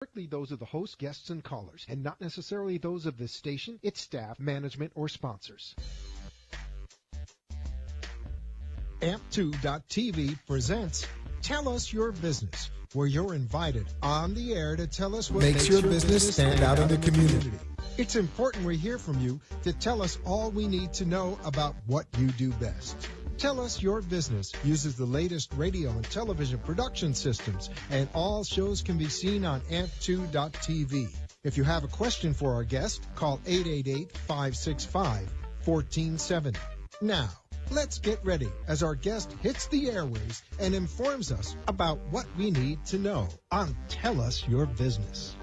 Strictly those of the host, guests, and callers, and not necessarily those of this station, its staff, management, or sponsors. Amp2.tv presents Tell Us Your Business, where you're invited on the air to tell us what makes your business stand out in the community. It's important we hear from you to tell us all we need to know about what you do best. Tell Us Your Business uses the latest radio and television production systems, and all shows can be seen on amp2.tv. If you have a question for our guest, call 888-565-1470. Now, let's get ready as our guest hits the airways and informs us about what we need to know on Tell Us Your Business.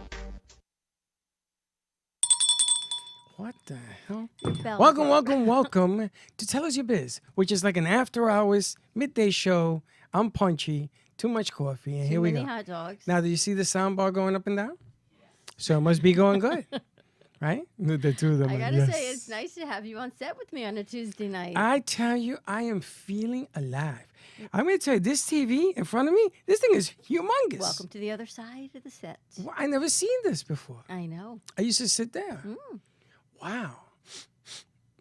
What the hell? Welcome to Tell Us Your Biz, which is like an after-hours, midday show. I'm Punchy, too much coffee, and here we go. Hot dogs. Now, do you see the sound bar going up and down? So it must be going good, right? The two of them. I gotta say, it's nice to have you on set with me on a Tuesday night. I tell you, I am feeling alive. I'm going to tell you, this TV in front of me, this thing is humongous. Welcome to the other side of the set. Well, I never seen this before. I know. I used to sit there. Wow.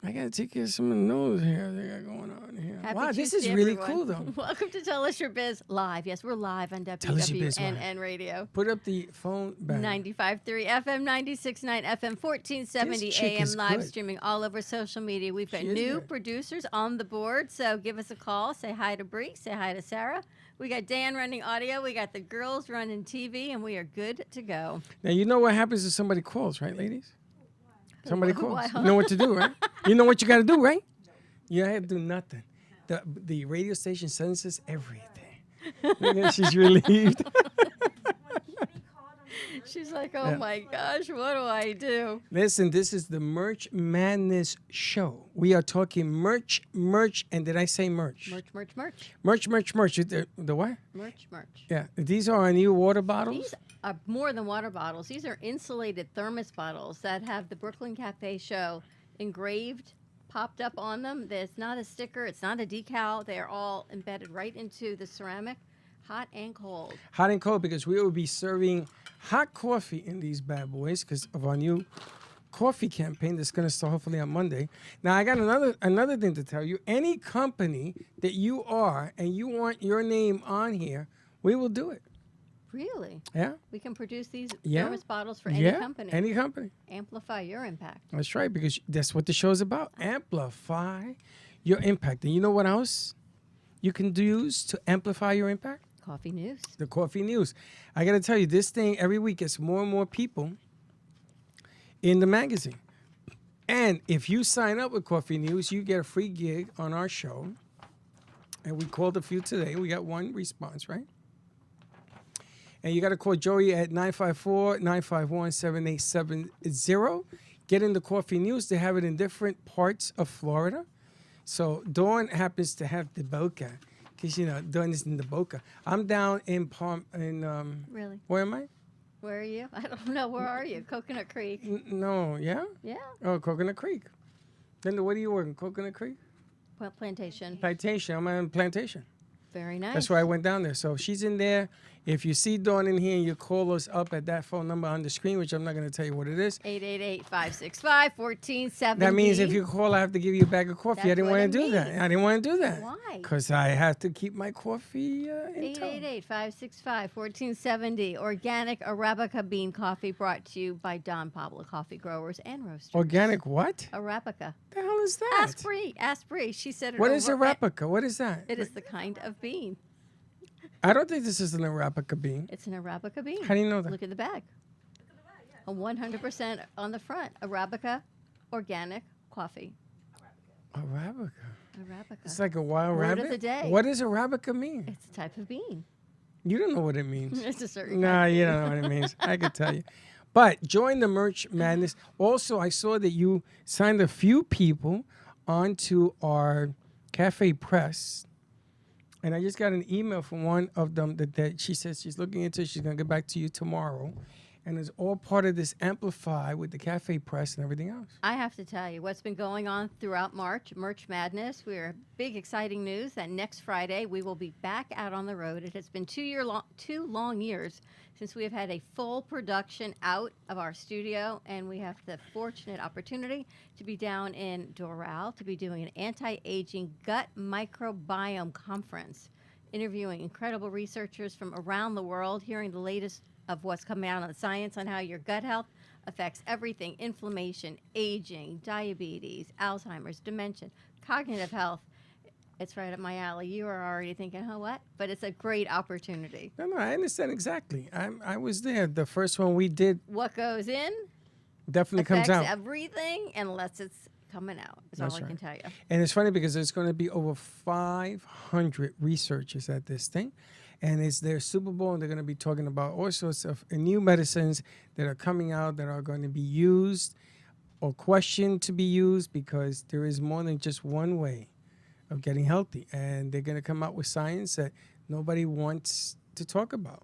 I got to take care of some of the nose hair they got going on here. Happy This Tuesday, is really everyone. cool, though. Welcome to Tell Us Your Biz live. Yes, we're live on Tell Us Your Biz live. WWNN Radio. Put up the phone back. 95.3 FM, 96.9 FM, 1470 This chick AM, is live good. streaming all over social media. We've got She is new good. producers on the board, so give us a call. Say hi to Bree. Say hi to Sarah. We got Dan running audio. We got the girls running TV, and we are good to go. Now, you know what happens if somebody calls, right, ladies? Somebody calls. Why, huh? You know what to do, right? You know what you got to do, right? You don't have to do nothing. The radio station senses everything. Look at, she's relieved. She's like, oh Yeah. my gosh, what do I do? Listen, this is the Merch Madness show. We are talking merch, and did I say merch? Merch. Merch. The what? Merch. Yeah, these are our new water bottles. These are more than water bottles. These are insulated thermos bottles that have the Brooklyn Cafe show engraved, popped up on them. There's not a sticker. It's not a decal. They're all embedded right into the ceramic, hot and cold. Hot and cold, because we will be serving hot coffee in these bad boys because of our new coffee campaign that's going to start hopefully on Monday. Now, I got another thing to tell you. Any company that you are and you want your name on here, we will do it. Really? Yeah? We can produce these Yeah. thermos bottles for any company. Any company. Amplify your impact. That's right, because that's what the show is about. Amplify your impact. And you know what else you can use to amplify your impact? Coffee news. The coffee news. I got to tell you, this thing every week gets more and more people in the magazine. And if you sign up with Coffee News, you get a free gig on our show. And we called a few today. We got one response, right? And you got to call Joey at 954-951-7870. Get in the Coffee News. They have it in different parts of Florida. So Dawn happens to have the Boca. Because, you know, Dawn is in the Boca. I'm down in Really? where am I? Where are you? I don't know. Where are you? Coconut Creek. No, yeah? Yeah. Oh, Coconut Creek. Then what are you working? Coconut Creek? Plantation. Plantation. I'm on Plantation. Very nice. That's why I went down there. So she's in there. If you see Dawn in here and you call us up at that phone number on the screen, which I'm not going to tell you what it is. 888-565-1470. That means if you call, I have to give you a bag of coffee. I That's didn't what want to it do that. means. I didn't want to do that. Why? Because I have to keep my coffee in tow. 888-565-1470. Organic Arabica bean coffee brought to you by Don Pablo Coffee Growers and Roasters. Organic what? Arabica. The hell is that? Ask Bree. She said it. What is Arabica? What is that? It is the kind of bean. I don't think this is an Arabica bean. It's an Arabica bean. How do you know that? Look at the bag. A 100% on the front. Arabica organic coffee. Arabica. Arabica. It's like a wild Word of rabbit. the day. What does Arabica mean? It's a type of bean. You don't know what it means. It's a certain Nah, kind. you don't know what it means. I could tell you. But join the Merch Madness. Also, I saw that you signed a few people onto our Cafe Press. And I just got an email from one of them that she says she's looking into it. She's going to get back to you tomorrow. And it's all part of this Amplify with the Cafe Press and everything else. I have to tell you what's been going on throughout March, Merch Madness. We're big, exciting news that next Friday we will be back out on the road. It has been 2 long years since we have had a full production out of our studio, and we have the fortunate opportunity to be down in Doral to be doing an anti-aging gut microbiome conference, interviewing incredible researchers from around the world, hearing the latest of what's coming out on the science on how your gut health affects everything: inflammation, aging, diabetes, Alzheimer's, dementia, cognitive health. It's right up my alley. You are already thinking, oh, what? But it's a great opportunity. No, I understand exactly. I was there. The first one we did What goes in definitely comes affects out. everything unless it's coming out. Is That's all I right. can tell you. And it's funny because there's going to be over 500 researchers at this thing. And it's their Super Bowl, and they're going to be talking about all sorts of new medicines that are coming out that are going to be used or questioned to be used, because there is more than just one way of getting healthy. And they're going to come out with science that nobody wants to talk about,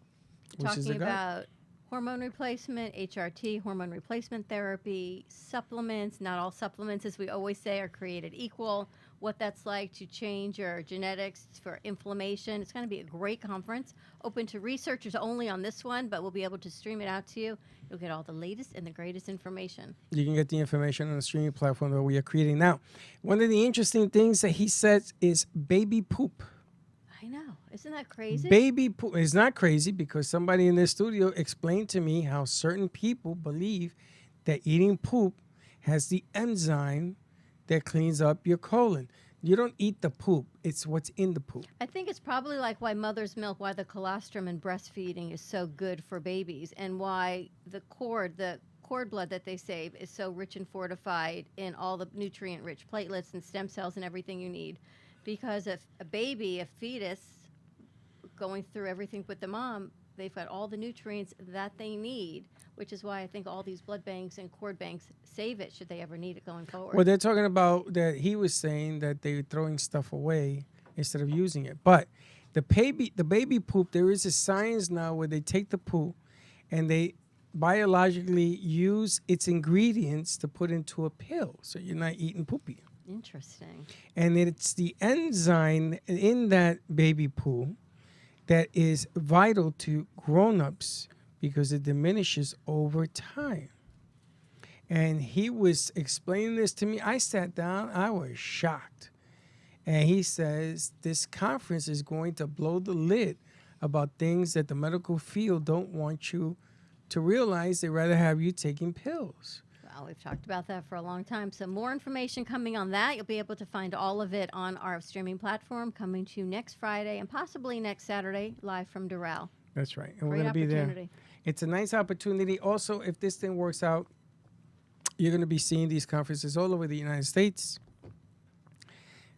which is the Talking gut. about hormone replacement, HRT, hormone replacement therapy, supplements. Not all supplements, as we always say, are created equal. What that's like to change your genetics for inflammation. It's going to be a great conference, open to researchers only on this one, but we'll be able to stream it out to you. You'll get all the latest and the greatest information. You can get the information on the streaming platform that we are creating now. One of the interesting things that he says is baby poop. I know. Isn't that crazy? Baby poop is not crazy, because somebody in this studio explained to me how certain people believe that eating poop has the enzyme that cleans up your colon. You don't eat the poop. It's what's in the poop. I think it's probably like why mother's milk, why the colostrum in breastfeeding is so good for babies, and why the cord blood that they save is so rich and fortified in all the nutrient-rich platelets and stem cells and everything you need. Because if a baby, a fetus, going through everything with the mom, they've got all the nutrients that they need, which is why I think all these blood banks and cord banks save it should they ever need it going forward. Well, they're talking about that he was saying that they're throwing stuff away instead of using it. But the baby poop, there is a science now where they take the poop and they biologically use its ingredients to put into a pill, so you're not eating poopy. Interesting. And it's the enzyme in that baby poo that is vital to grown-ups because it diminishes over time. And he was explaining this to me. I sat down. I was shocked. And he says this conference is going to blow the lid about things that the medical field don't want you to realize. They'd rather have you taking pills. Well, we've talked about that for a long time. So more information coming on that. You'll be able to find all of it on our streaming platform, coming to you next Friday and possibly next Saturday, live from Doral. That's right. And we're Great going to be there. opportunity. It's a nice opportunity. Also, if this thing works out, you're going to be seeing these conferences all over the United States.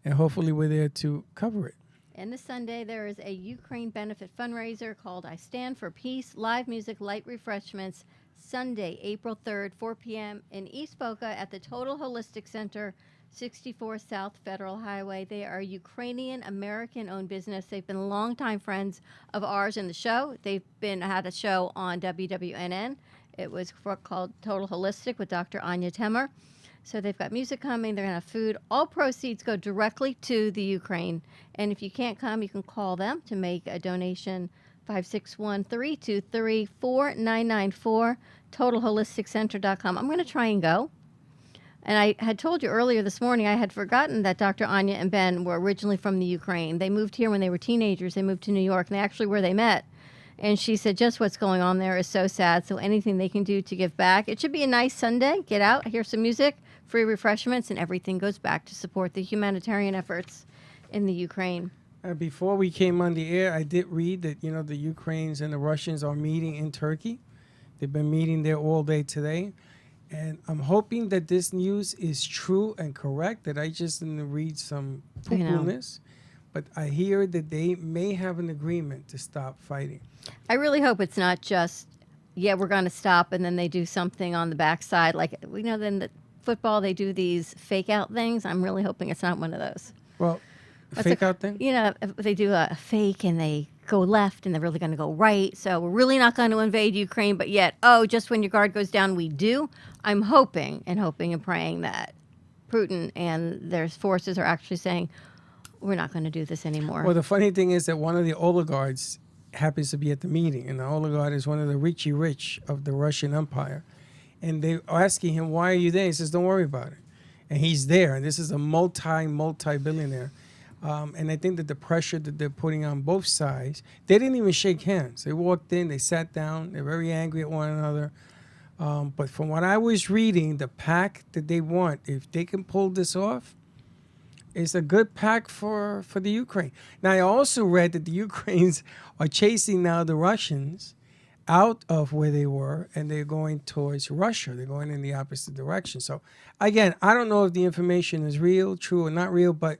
And hopefully we're there to cover it. And this Sunday, there is a Ukraine benefit fundraiser called I Stand for Peace, live music, light refreshments, Sunday, April 3rd, 4 p.m. in East Boca at the Total Holistic Center, 64 South Federal Highway. They are a Ukrainian-American-owned business. They've been longtime friends of ours in the show. They've had a show on WWNN. It was called Total Holistic with Dr. Anya Temer. So they've got music coming. They're going to have food. All proceeds go directly to the Ukraine. And if you can't come, you can call them to make a donation. 561-323-4994, TotalHolisticCenter.com. I'm going to try and go. And I had told you earlier this morning, I had forgotten that Dr. Anya and Ben were originally from the Ukraine. They moved here when they were teenagers. They moved to New York, and they actually where they met. And she said, just what's going on there is so sad. So anything they can do to give back. It should be a nice Sunday. Get out, hear some music, free refreshments, and everything goes back to support the humanitarian efforts in the Ukraine. Before we came on the air, I did read that, the Ukrainians and the Russians are meeting in Turkey. They've been meeting there all day today. And I'm hoping that this news is true and correct, that I just didn't read some poo-poo-ness. But I hear that they may have an agreement to stop fighting. I really hope it's not just, we're going to stop, and then they do something on the backside. Like, then the football, they do these fake-out things. I'm really hoping it's not one of those. Well, fake-out thing? They do a fake, and they go left and they're really going to go right. So we're really not going to invade Ukraine, but yet, just when your guard goes down, we do. I'm hoping and praying that Putin and their forces are actually saying, we're not going to do this anymore. Well, the funny thing is that one of the oligarchs happens to be at the meeting, and the oligarch is one of the richy rich of the Russian Empire. And they are asking him, why are you there? He says, don't worry about it. And he's there, and this is a multi-billionaire. And I think that the pressure that they're putting on both sides, they didn't even shake hands. They walked in, they sat down, they're very angry at one another. But from what I was reading, the pact that they want, if they can pull this off, is a good pact for the Ukraine. Now, I also read that the Ukrainians are chasing now the Russians out of where they were, and they're going towards Russia. They're going in the opposite direction. So, again, I don't know if the information is real, true, or not real, but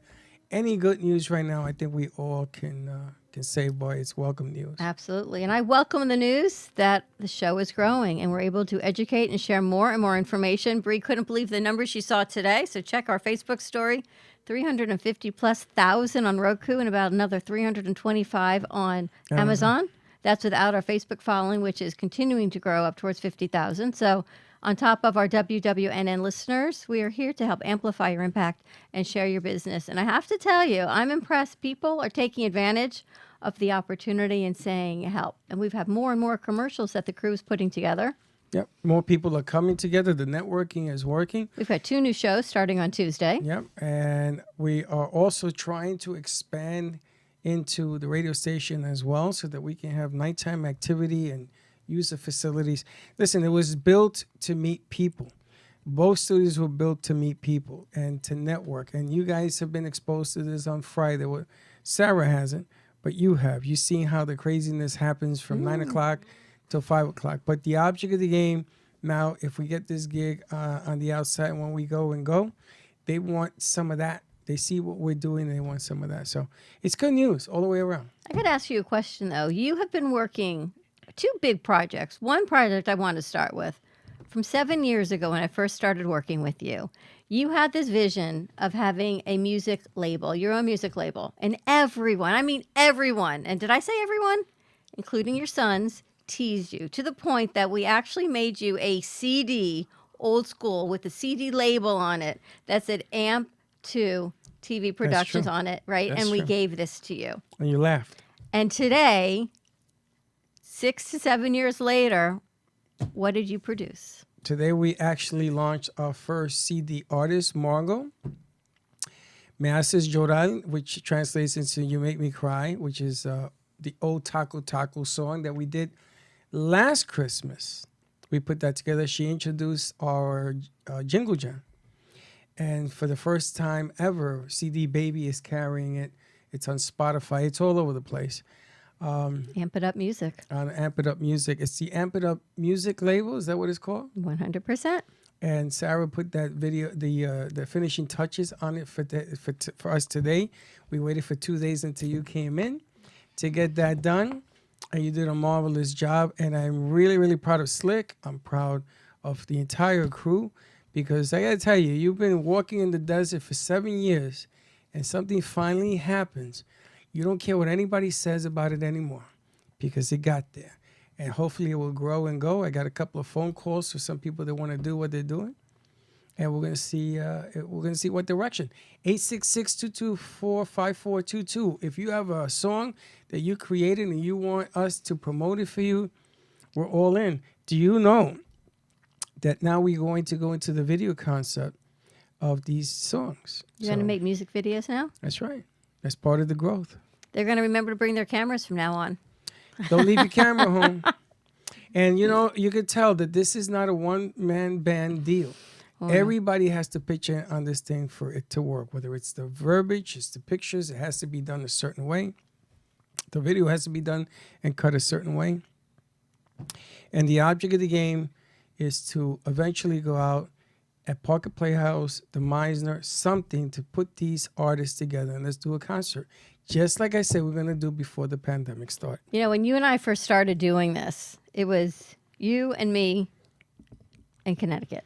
any good news right now, I think we all can say, boy, it's welcome news. Absolutely. And I welcome the news that the show is growing and we're able to educate and share more and more information. Bree couldn't believe the numbers she saw today, so check our Facebook story. 350,000+ on Roku and about another 325 on Amazon. That's without our Facebook following, which is continuing to grow up towards 50,000. So on top of our WWNN listeners, we are here to help amplify your impact and share your business. And I have to tell you, I'm impressed. People are taking advantage of the opportunity and saying help. And we've had more and more commercials that the crew is putting together. Yep. More people are coming together. The networking is working. We've had 2 new shows starting on Tuesday. Yep. And we are also trying to expand into the radio station as well so that we can have nighttime activity and use the facilities. Listen, it was built to meet people. Both studios were built to meet people and to network. And you guys have been exposed to this on Friday. Well, Sarah hasn't, but you have. You've seen how the craziness happens from 9 o'clock till 5 o'clock. But the object of the game now, if we get this gig on the outside when we go, they want some of that. They see what we're doing and they want some of that. So it's good news all the way around. I got to ask you a question, though. You have been working 2 big projects. One project I want to start with. From 7 years ago when I first started working with you, you had this vision of having a music label, your own music label. And everyone, and did I say everyone? Including your sons, teased you to the point that we actually made you a CD, old school, with a CD label on it that said AMP 2 TV Productions on it, right? That's and we true. gave this to you. And you laughed. And today, 6 to 7 years later, what did you produce? Today we actually launched our first CD artist, Margot. Me Haces Llorar, which translates into You Make Me Cry, which is the old Taco Taco song that we did last Christmas. We put that together. She introduced our Jingle Jam. And for the first time ever, CD Baby is carrying it. It's on Spotify. It's all over the place. Amp It Up Music. On Amp It Up Music. It's the Amp It Up Music label. Is that what it's called? 100%. And Sarah put that video, the finishing touches on it for us today. We waited for 2 days until you came in to get that done. And you did a marvelous job. And I'm really, really proud of Slick. I'm proud of the entire crew. Because I got to tell you, you've been walking in the desert for 7 years, and something finally happens. You don't care what anybody says about it anymore because it got there. And hopefully it will grow and go. I got a couple of phone calls for some people that want to do what they're doing. And we're going to see what direction. 866-224-5422. If you have a song that you created and you want us to promote it for you, we're all in. Do you know that now we're going to go into the video concept of these songs? You're going to make music videos now? That's right. That's part of the growth. They're going to remember to bring their cameras from now on. Don't leave your camera home. And, you could tell that this is not a one-man band deal. Oh, everybody has to pitch in on this thing for it to work, whether it's the verbiage, it's the pictures. It has to be done a certain way. The video has to be done and cut a certain way. And the object of the game is to eventually go out at Parker Playhouse, the Meisner, something to put these artists together and let's do a concert. Just like I said, we're going to do before the pandemic started. When you and I first started doing this, it was you and me in Connecticut,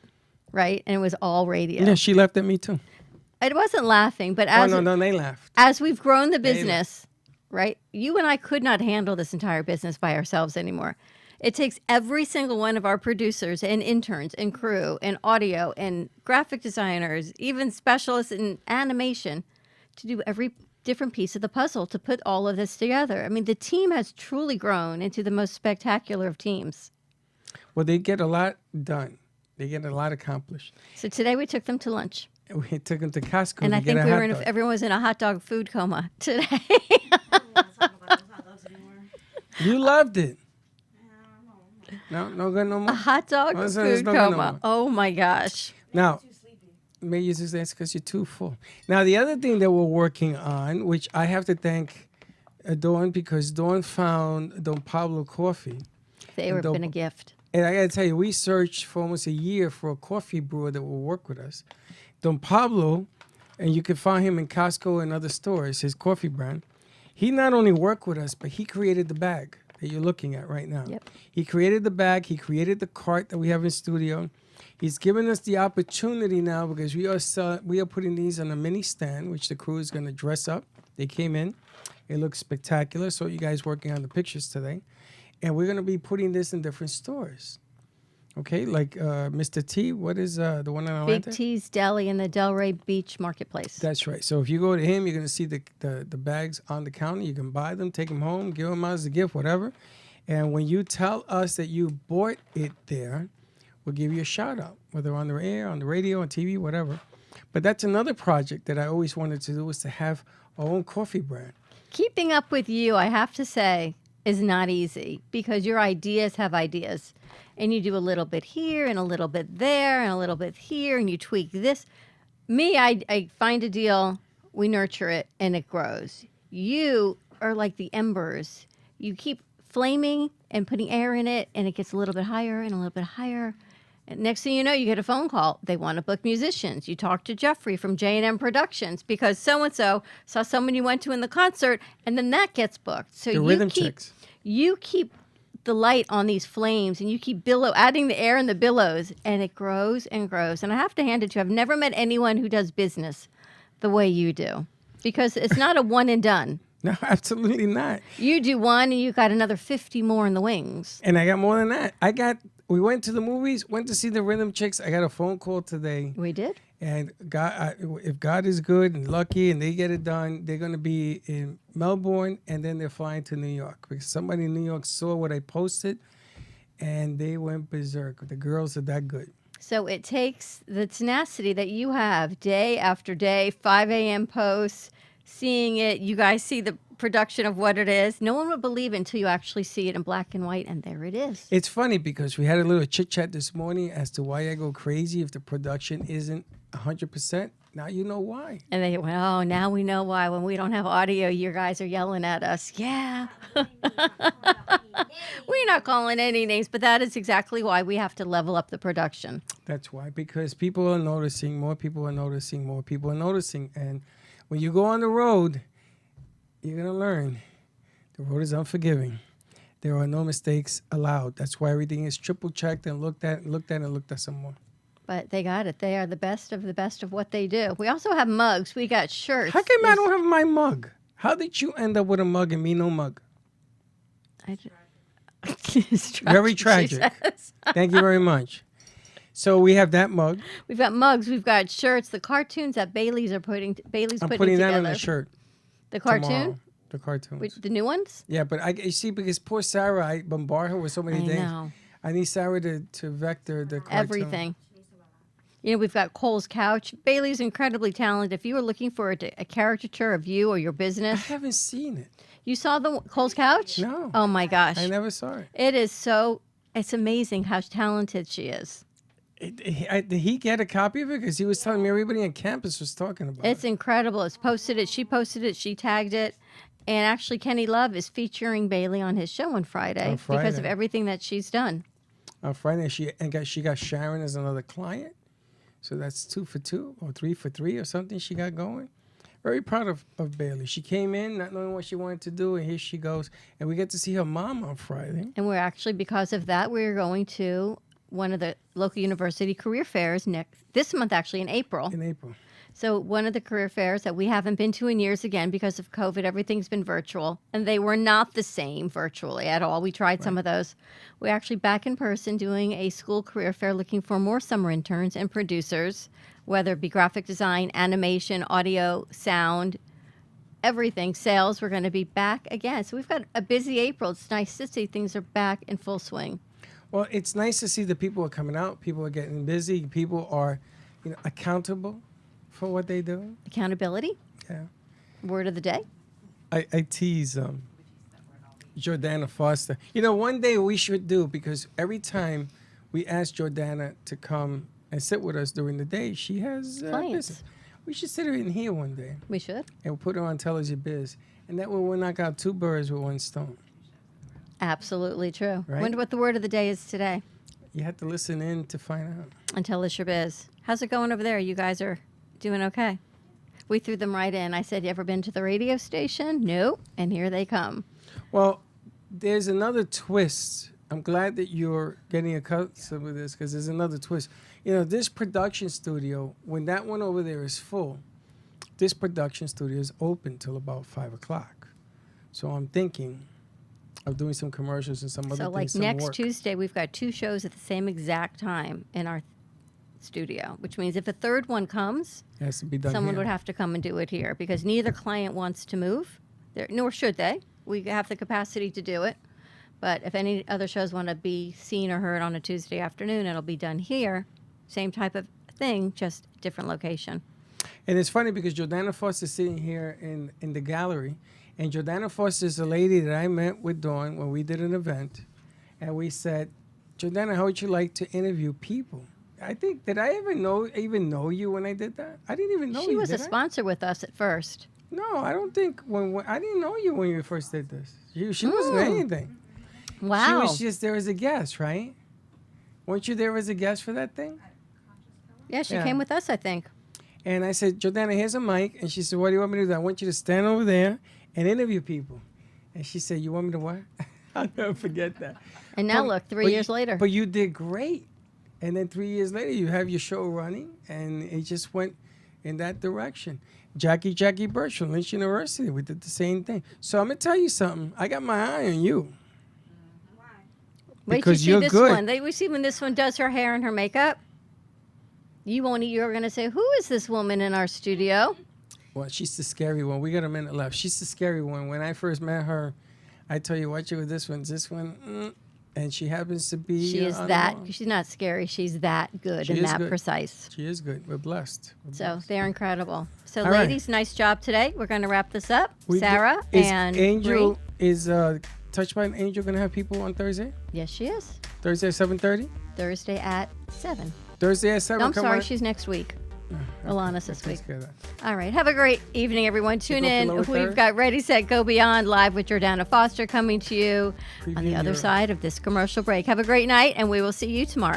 right? And it was all radio. Yeah, she laughed at me too. It wasn't laughing, but as no, they laughed. As we've grown the business, right? You and I could not handle this entire business by ourselves anymore. It takes every single one of our producers and interns and crew and audio and graphic designers, even specialists in animation, to do every different piece of the puzzle to put all of this together. I mean, the team has truly grown into the most spectacular of teams. Well, they get a lot done. They get a lot accomplished. So today we took them to lunch. We took them to Costco And to I get think a hot dog. everyone was in a hot dog food coma today. You loved it. No good no A more. hot dog Oh, so there's food no good no coma. more. Oh my gosh. Now, maybe you just that's because you're too full. Now, the other thing that we're working on, which I have to thank Dawn, because Dawn found Don Pablo Coffee. They were Dope. been a gift. And I got to tell you, we searched for almost a year for a coffee brewer that will work with us. Don Pablo, and you can find him in Costco and other stores, his coffee brand. He not only worked with us, but he created the bag that you're looking at right now. Yep. He created the bag. He created the cart that we have in studio. He's given us the opportunity now because we are putting these on a mini stand, which the crew is going to dress up. They came in. It looks spectacular. So you guys working on the pictures today. And we're going to be putting this in different stores. Okay, like Mr. T, what is the one in Atlanta? Big T's Deli in the Delray Beach Marketplace. That's right. So if you go to him, you're going to see the bags on the counter. You can buy them, take them home, give them out as a gift, whatever. And when you tell us that you bought it there, we'll give you a shout out, whether on the air, on the radio, on TV, whatever. But that's another project that I always wanted to do, was to have our own coffee brand. Keeping up with you, I have to say, is not easy because your ideas have ideas. And you do a little bit here and a little bit there and a little bit here and you tweak this. Me, I find a deal, we nurture it, and it grows. You are like the embers. You keep flaming and putting air in it, and it gets a little bit higher and a little bit higher. And next thing you know, you get a phone call. They want to book musicians. You talk to Jeffrey from J&M Productions because so-and-so saw someone you went to in the concert, and then that gets booked. So The rhythm checks. You keep the light on these flames, and you keep adding the air in the billows, and it grows and grows. And I have to hand it to you. I've never met anyone who does business the way you do, because it's not a one and done. No, absolutely not. You do one, and you got another 50 more in the wings. And I got more than that. We went to the movies, went to see the Rhythm Chicks. I got a phone call today. We did. And if God is good and lucky and they get it done, they're going to be in Melbourne, and then they're flying to New York. Because somebody in New York saw what I posted, and they went berserk. The girls are that good. So it takes the tenacity that you have day after day, 5 a.m. posts, seeing it. You guys see the production of what it is. No one would believe it until you actually see it in black and white, and there it is. It's funny because we had a little chit-chat this morning as to why I go crazy if the production isn't 100%. Now you know why. And they went, oh, now we know why. When we don't have audio, you guys are yelling at us. Yeah. We're not calling any names, but that is exactly why we have to level up the production. That's why, because people are noticing, more people are noticing, more people are noticing. And when you go on the road, you're going to learn the road is unforgiving. There are no mistakes allowed. That's why everything is triple checked and looked at some more. But they got it. They are the best of what they do. We also have mugs. We got shirts. How come I don't have my mug? How did you end up with a mug and me no mug? It's tragic, Very she tragic. says. Thank you very much. So we have that mug. We've got mugs. We've got shirts. The cartoons that Bailey's putting I'm together. putting that on a shirt. The cartoon? Tomorrow. The cartoons. The new ones? Yeah, but you see, because poor Sarah, I bombard her with so many I things. know. I need Sarah to vector the cartoon. Everything. You know, we've got Cole's Couch. Bailey's incredibly talented. If you were looking for a caricature of you or your I business, haven't seen it. you saw the Cole's Couch? No. Oh my gosh. I never saw it. It is it's amazing how talented she is. Did he get a copy of it? Because he was telling me everybody on campus was talking about It's it. incredible. She posted it, she tagged it. And actually, Kenny Love is featuring Bailey on his show on Friday, because of Friday. everything that she's done. On Friday, she got Sharon as another client. So that's 2 for 2 or 3 for 3 or something she got going. Very proud of Bailey. She came in not knowing what she wanted to do, and here she goes. And we get to see her mom on Friday. And we're actually, because of that, we're going to one of the local university career fairs this month, actually in April. In April. So one of the career fairs that we haven't been to in years, again, because of COVID, everything's been virtual, and they were not the same virtually at all. We tried some of those. We're actually back in person doing a school career fair, looking for more summer interns and producers, whether it be graphic design, animation, audio, sound, everything, sales. We're going to be back again. So we've got a busy April. It's nice to see things are back in full swing. Well, it's nice to see that people are coming out. People are getting busy. People are, accountable for what they do. Accountability. Yeah. Word of the day. I tease Jordana Foster. One day we should do, because every time we ask Jordana to come and sit with us during the day, she has Clients. business. We should sit her in here one day We should. and we'll put her on Tell Us Your Biz. And that way we'll knock out two birds with one stone. Absolutely true. Right? Wonder what the word of the day is today. You have to listen in to find out. And tell us your biz. How's it going over there? You guys are doing okay? We threw them right in. I said, you ever been to the radio station? No. And here they come. Well, there's another twist. I'm glad that you're getting accustomed with this, because there's another twist. This production studio, when that one over there is full, this production studio is open till about 5 o'clock. So I'm thinking of doing some commercials and some other So things. like some next work. Tuesday, we've got 2 shows at the same exact time in our studio, which means if a third one comes, It has to be done someone here. would have to come and do it here, because neither client wants to move, nor should they. We have the capacity to do it. But if any other shows want to be seen or heard on a Tuesday afternoon, it'll be done here. Same type of thing, just different location. And it's funny because Jordana Foster is sitting here in the gallery. And Jordana Foster is a lady that I met with Dawn when we did an event. And we said, Jordana, how would you like to interview people? I think, did I even know you when I did that? I didn't even know you. She was a did I? sponsor with us at first. No, I don't think, when I didn't know you when you first did this. She wasn't anything. Wow. She was just there as a guest, right? Weren't you there as a guest for that thing? Yeah, she Yeah. came with us, I think. And I said, Jordana, here's a mic. And she said, what do you want me to do? I want you to stand over there and interview people. And she said, you want me to what? I'll never forget that. And now But- look, 3 but years you- later. But you did great. And then 3 years later, you have your show running, and it just went in that direction. Jackie Birch from Lynch University, we did the same thing. So I'm going to tell you something. I got my eye on you. Wait till you Because see you're this good. one. We see when this one does her hair and her makeup. You're going to say, who is this woman in our studio? Well, she's the scary one. We got a minute left. She's the scary one. When I first met her, I tell you, watch it with this one, and she happens to be. She is on the that. wall. She's not scary. She's that good She and is that good. precise. She is good. We're blessed. So they're incredible. So, All right. ladies, nice job today. We're going to wrap this up. We Sarah is and Angel Bree. is Touched by an Angel gonna have people on Thursday? Yes, she is. Thursday at 7:30. Thursday at 7. Thursday at 7. No, I'm come sorry. on. She's next week. Alana's this week. Takes care of that. All right. Have a great evening, everyone. Tune go for in. lower We've third? got Ready, Set, Go Beyond live with Jordana Foster coming to you on the Preview other your- side of this commercial break. Have a great night, and we will see you tomorrow.